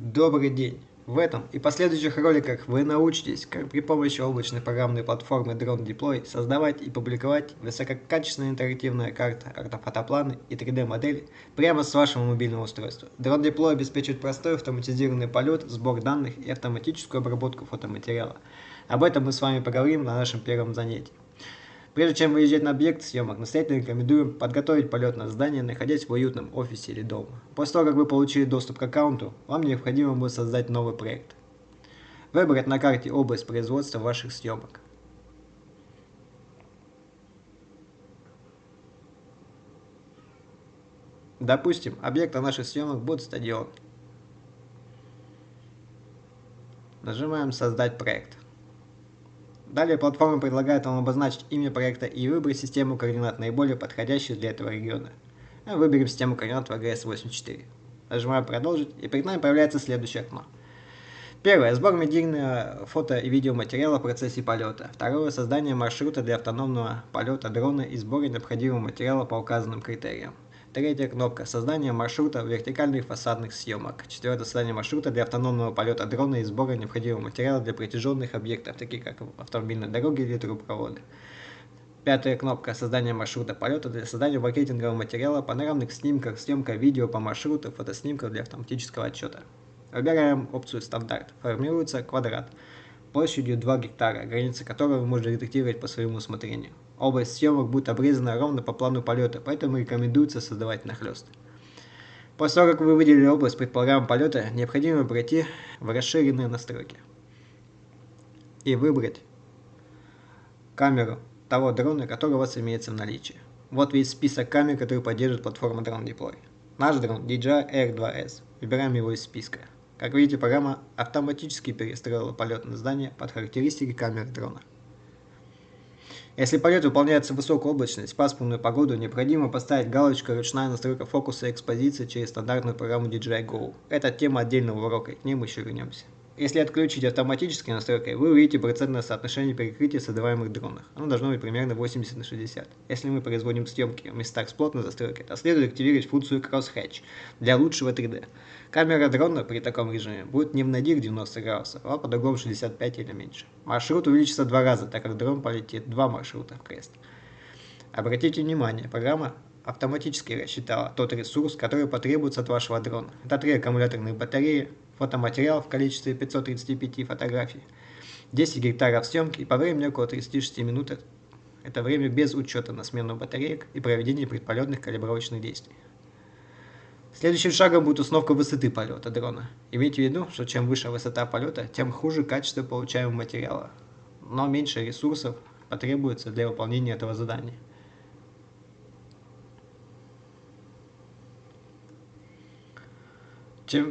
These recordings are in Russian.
Добрый день! В этом и последующих роликах вы научитесь, как при помощи облачной программной платформы Drone Deploy создавать и публиковать высококачественные интерактивные карты, ортофотопланы и 3D-модели прямо с вашего мобильного устройства. Drone Deploy обеспечивает простой автоматизированный полет, сбор данных и автоматическую обработку фотоматериала. Об этом мы с вами поговорим на нашем первом занятии. Прежде чем выезжать на объект съемок, настоятельно рекомендуем подготовить полетное здание, находясь в уютном офисе или дома. После того, как вы получили доступ к аккаунту, вам необходимо будет создать новый проект. Выбрать на карте область производства ваших съемок. Допустим, объектом наших съемок будет стадион. Нажимаем «Создать проект». Далее платформа предлагает вам обозначить имя проекта и выбрать систему координат, наиболее подходящую для этого региона. Выберем систему координат VGS84. Нажимаем «Продолжить», и перед нами появляется следующее окно. Первое. Сбор медийного фото и видеоматериала в процессе полета. Второе. Создание маршрута для автономного полета дрона и сбора необходимого материала по указанным критериям. Третья кнопка. Создание маршрута вертикальных фасадных съемок. Четвертое. Создание маршрута для автономного полета дрона и сбора необходимого материала для протяженных объектов, таких как автомобильные дороги или трубопроводы. Пятая кнопка. Создание маршрута полета для создания маркетингового материала, панорамных снимков, съемка видео по маршруту, фотоснимков для автоматического отчета. Выбираем опцию «Стандарт». Формируется квадрат площадью 2 гектара, границы которого вы можете редактировать по своему усмотрению. Область съемок будет обрезана ровно по плану полета, поэтому рекомендуется создавать нахлест. После того, как вы выделили область предполагаемого полета, необходимо пройти в расширенные настройки и выбрать камеру того дрона, который у вас имеется в наличии. Вот весь список камер, которые поддерживает платформа Drone Deploy. Наш дрон DJI Air2S. Выбираем его из списка. Как видите, программа автоматически перестроила полетное здание под характеристики камеры дрона. Если полет выполняется в высокую облачность, пасмурную погоду, необходимо поставить галочку «Ручная настройка фокуса и экспозиции» через стандартную программу DJI Go. Это тема отдельного урока, и к ней мы еще вернемся. Если отключить автоматические настройки, вы увидите процентное соотношение перекрытия создаваемых дронов. Оно должно быть примерно 80/60. Если мы производим съемки в местах с плотной застройкой, то следует активировать функцию Crosshatch для лучшего 3D. Камера дрона при таком режиме будет не в нагих 90 градусов, а под углом 65 или меньше. Маршрут увеличится в 2 раза, так как дрон полетит 2 маршрута в крест. Обратите внимание, программа автоматически рассчитала тот ресурс, который потребуется от вашего дрона. Это 3 аккумуляторных батареи, фотоматериал в количестве 535 фотографий, 10 гектаров съемки и по времени около 36 минут. Это время без учета на смену батареек и проведения предполетных калибровочных действий. Следующим шагом будет установка высоты полета дрона. Имейте в виду, что чем выше высота полета, тем хуже качество получаемого материала, но меньше ресурсов потребуется для выполнения этого задания.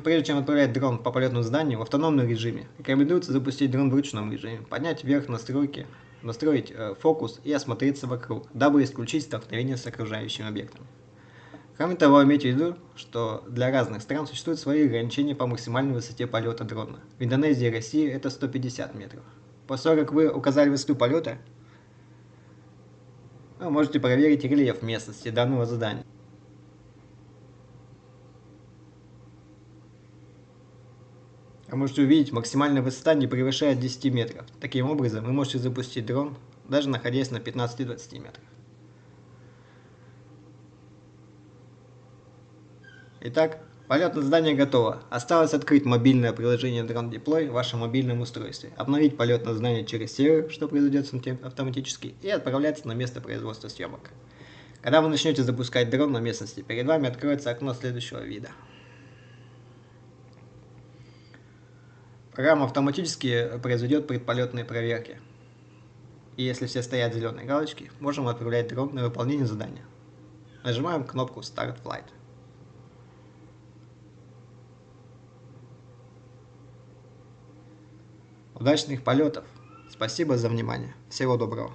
Прежде чем отправлять дрон по полетному зданию в автономном режиме, рекомендуется запустить дрон в ручном режиме, поднять вверх настройки, настроить фокус и осмотреться вокруг, дабы исключить столкновение с окружающим объектом. Кроме того, имейте в виду, что для разных стран существуют свои ограничения по максимальной высоте полета дрона. В Индонезии и России это 150 метров. После того, как вы указали высоту полета, вы можете проверить рельеф местности данного задания. Вы можете увидеть, максимальная высота не превышает 10 метров. Таким образом, вы можете запустить дрон, даже находясь на 15-20 метрах. Итак, полетное здание готово. Осталось открыть мобильное приложение Drone Deploy в вашем мобильном устройстве, обновить полетное здание через сервер, что произойдет автоматически, и отправляться на место производства съемок. Когда вы начнете запускать дрон на местности, перед вами откроется окно следующего вида. Программа автоматически произведет предполетные проверки. И если все стоят зеленые галочки, можем отправлять дрон на выполнение задания. Нажимаем кнопку Start Flight. Удачных полетов! Спасибо за внимание. Всего доброго!